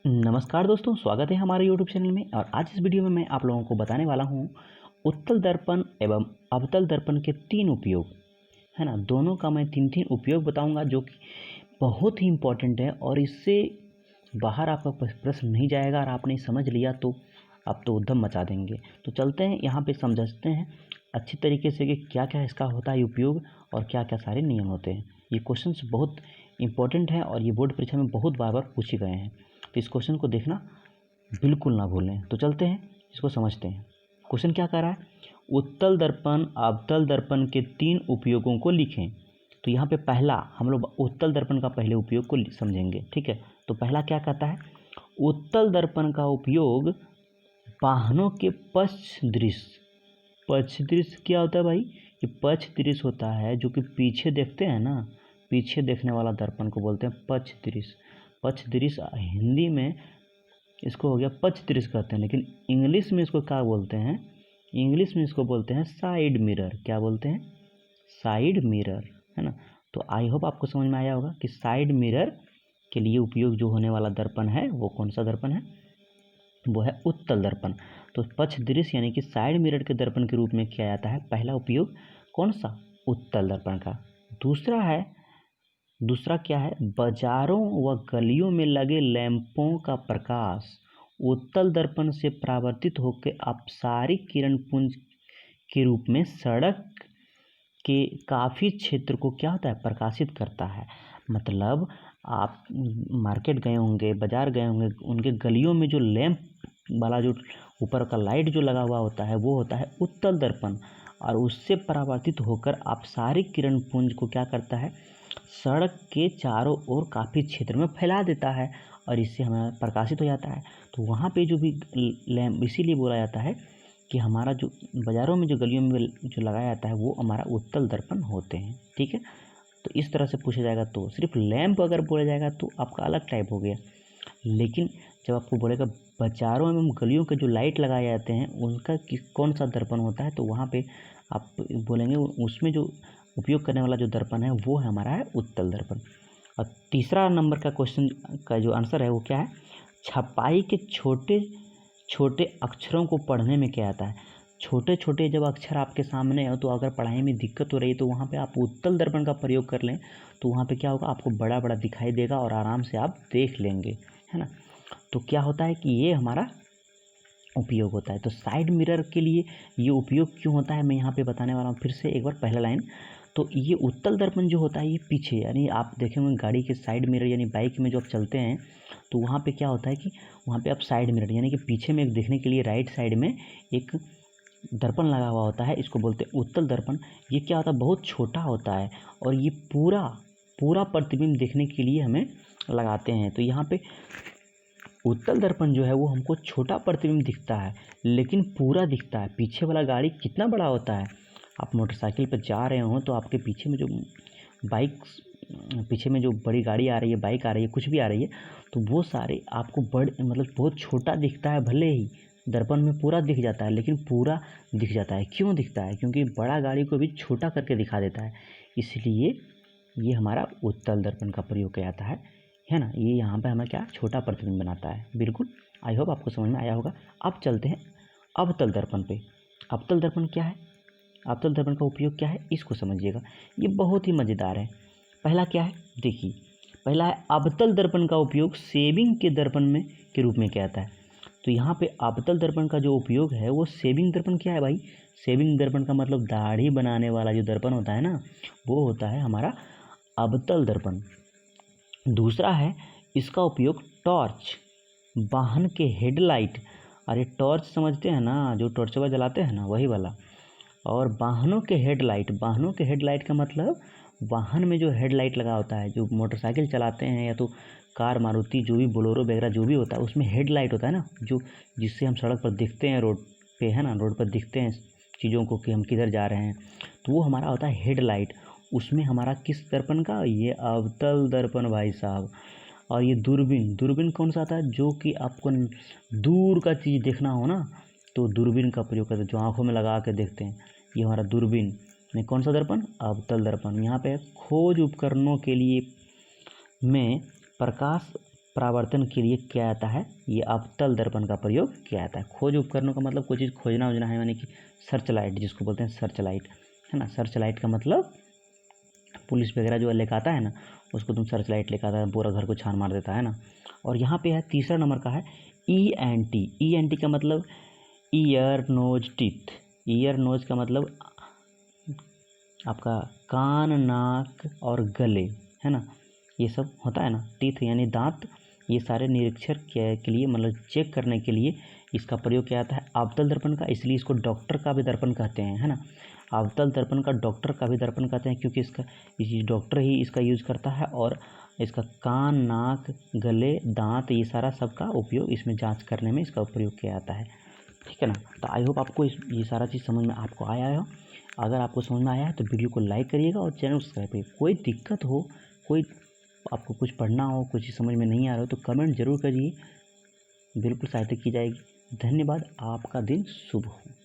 नमस्कार दोस्तों, स्वागत है हमारे YouTube चैनल में। और आज इस वीडियो में मैं आप लोगों को बताने वाला हूँ उत्तल दर्पण एवं अवतल दर्पण के 3 उपयोग, है ना। दोनों का मैं 3 उपयोग बताऊंगा जो कि बहुत ही इम्पोर्टेंट है और इससे बाहर आपका प्रश्न नहीं जाएगा। और आपने समझ लिया तो आप तो उद्यम मचा देंगे। तो चलते हैं यहाँ पे समझते हैं अच्छी तरीके से कि क्या क्या इसका होता है उपयोग और क्या क्या सारे नियम होते हैं। ये क्वेश्चंस बहुत इंपॉर्टेंट है और ये बोर्ड परीक्षा में बहुत बार पूछे गए हैं, तो इस क्वेश्चन को देखना बिल्कुल ना भूलें। तो चलते हैं इसको समझते हैं। क्वेश्चन क्या कर रहा है, उत्तल दर्पण अवतल दर्पण के 3 उपयोगों को लिखें। तो यहाँ पे पहला हम लोग उत्तल दर्पण का पहले उपयोग को समझेंगे, ठीक है। तो पहला क्या कहता है, उत्तल दर्पण का उपयोग वाहनों के पक्ष दृश्य क्या होता है भाई, ये पक्ष दृश्य होता है जो कि पीछे देखते हैं ना, पीछे देखने वाला दर्पण को बोलते हैं पक्ष दृश्य। हिंदी में इसको हो गया पक्ष दृश्य कहते हैं, लेकिन इंग्लिश में इसको क्या बोलते हैं, इंग्लिश में इसको बोलते हैं साइड मिरर। क्या बोलते हैं, साइड मिरर, है ना। तो आई होप आपको समझ में आया होगा कि साइड मिरर के लिए उपयोग जो होने वाला दर्पण है वो कौन सा दर्पण है, वो है उत्तल दर्पण। तो पक्ष दृश्य यानी कि साइड मिरर के दर्पण के रूप में किया जाता है पहला उपयोग कौन सा, उत्तल दर्पण का। दूसरा क्या है, बाजारों व गलियों में लगे लैंपों का प्रकाश उत्तल दर्पण से परावर्तित होकर अपसारिक किरण पुंज के रूप में सड़क के काफ़ी क्षेत्र को क्या होता है, प्रकाशित करता है। मतलब आप मार्केट गए होंगे, बाजार गए होंगे, उनके गलियों में जो लैंप वाला जो ऊपर का लाइट जो लगा हुआ होता है वो होता है उत्तल दर्पण, और उससे परावर्तित होकर अपसारिक किरण पुंज को क्या करता है, सड़क के चारों ओर काफ़ी क्षेत्र में फैला देता है और इससे हमें प्रकाशित हो जाता है। तो वहाँ पे जो भी लैंप इसीलिए बोला जाता है कि हमारा जो बाज़ारों में जो गलियों में जो लगाया जाता है वो हमारा उत्तल दर्पण होते हैं, ठीक है। तो इस तरह से पूछा जाएगा तो सिर्फ लैंप अगर बोला जाएगा तो आपका अलग टाइप हो गया, लेकिन जब आपको बोलेगा बाज़ारों एवं गलियों के जो लाइट लगाए जाते हैं उनका कौन सा दर्पण होता है, तो वहाँ पे आप बोलेंगे उसमें जो उपयोग करने वाला जो दर्पण है वो हमारा है उत्तल दर्पण। और तीसरा नंबर का क्वेश्चन का जो आंसर है वो क्या है, छपाई के छोटे छोटे अक्षरों को पढ़ने में क्या आता है। छोटे छोटे जब अक्षर आपके सामने हो तो अगर पढ़ाई में दिक्कत हो रही है तो वहाँ पे आप उत्तल दर्पण का प्रयोग कर लें तो वहाँ पे क्या होगा, आपको बड़ा बड़ा दिखाई देगा और आराम से आप देख लेंगे, है ना। तो क्या होता है कि ये हमारा उपयोग होता है। तो साइड मिरर के लिए ये उपयोग क्यों होता है मैं यहाँ पे बताने वाला हूँ। फिर से एक बार पहला लाइन, तो ये उत्तल दर्पण जो होता है ये पीछे, यानी आप देखेंगे गाड़ी के साइड मिरर यानी बाइक में जो आप चलते हैं तो वहाँ पे क्या होता है कि वहाँ पे आप साइड मिरर यानी कि पीछे में देखने के लिए राइट साइड में एक दर्पण लगा हुआ होता है, इसको बोलते हैं उत्तल दर्पण। ये क्या होता है, बहुत छोटा होता है और ये पूरा प्रतिबिंब देखने के लिए हमें लगाते हैं। तो यहाँ पे उत्तल दर्पण जो है वो हमको छोटा प्रतिबिंब दिखता है लेकिन पूरा दिखता है। पीछे वाला गाड़ी कितना बड़ा होता है, आप मोटरसाइकिल पर जा रहे हो तो आपके पीछे में जो पीछे में जो बड़ी गाड़ी आ रही है, बाइक आ रही है, कुछ भी आ रही है, तो वो सारे आपको मतलब बहुत छोटा दिखता है। भले ही दर्पण में पूरा दिख जाता है लेकिन पूरा दिख जाता है। क्यों दिखता है, क्योंकि बड़ा गाड़ी को भी छोटा करके दिखा देता है, इसलिए ये हमारा उत्तल दर्पण का प्रयोग किया जाता है ना। ये यहाँ पे हमें क्या छोटा प्रतिबिंब बनाता है। बिल्कुल, आई होप आपको समझ में आया होगा। अब चलते हैं अवतल दर्पण पे। अवतल दर्पण क्या है, अवतल दर्पण का उपयोग क्या है इसको समझिएगा, ये बहुत ही मज़ेदार है। पहला क्या है, देखिए पहला है अवतल दर्पण का उपयोग शेविंग के दर्पण में के रूप में किया जाता है। तो यहाँ पे अवतल दर्पण का जो उपयोग है वो शेविंग दर्पण क्या है भाई, शेविंग दर्पण का मतलब दाढ़ी बनाने वाला जो दर्पण होता है ना वो होता है हमारा अवतल दर्पण। दूसरा है इसका उपयोग टॉर्च, वाहन के हेडलाइट, अरे टॉर्च समझते हैं ना, जो टॉर्चवा जलाते हैं ना वही वाला, और वाहनों के हेडलाइट का मतलब वाहन में जो हेडलाइट लगा होता है, जो मोटरसाइकिल चलाते हैं या तो कार मारुति जो भी बोलेरो वगैरह जो भी होता है उसमें हेडलाइट होता है ना, जो जिससे हम सड़क पर दिखते हैं, रोड पे, है ना, रोड पर दिखते हैं चीज़ों को कि हम किधर जा रहे हैं, तो वो हमारा होता है हेडलाइट। उसमें हमारा किस दर्पण का, ये अवतल दर्पण भाई साहब। और ये दूरबीन कौन सा आता है, जो कि आपको दूर का चीज़ देखना हो ना तो दूरबीन का प्रयोग करते हैं, जो आँखों में लगा के देखते हैं, ये हमारा दूरबीन में कौन सा दर्पण, अवतल दर्पण। यहाँ पे खोज उपकरणों के लिए में प्रकाश परावर्तन के लिए क्या आता है, ये अवतल दर्पण का प्रयोग किया जाता है। खोज उपकरणों का मतलब कोई चीज़ खोजना वोजना है, यानी कि सर्च लाइट जिसको बोलते हैं सर्च लाइट, है ना। सर्च लाइट का मतलब पुलिस वगैरह जो लेकर आता है ना, उसको तुम सर्च लाइट लेकर आता है, पूरा घर को छान मार देता है ना। और यहाँ पे है तीसरा नंबर का है ENT। ENT का मतलब ear nose teeth. Ear nose का मतलब आपका कान नाक और गले, है ना, ये सब होता है ना। टीथ यानी दांत, ये सारे निरीक्षण के लिए मतलब चेक करने के लिए इसका प्रयोग किया जाता है अवतल दर्पण का, इसलिए इसको डॉक्टर का भी दर्पण कहते हैं, है ना। अवतल दर्पण का डॉक्टर का भी दर्पण कहते हैं, क्योंकि इसका डॉक्टर ही इसका यूज करता है, और इसका कान नाक गले दांत ये सारा सबका उपयोग इसमें जांच करने में इसका प्रयोग किया जाता है, ठीक है ना। तो आई होप आपको ये सारा चीज़ समझ में आपको आया हो। अगर आपको समझ में आया है तो वीडियो को लाइक करिएगा और चैनल को सब्सक्राइब करिएगा। कोई दिक्कत हो, कोई आपको कुछ पढ़ना हो, कुछ समझ में नहीं आ रहा हो तो कमेंट जरूर करिए, बिल्कुल सहायता की जाएगी। धन्यवाद, आपका दिन शुभ हो।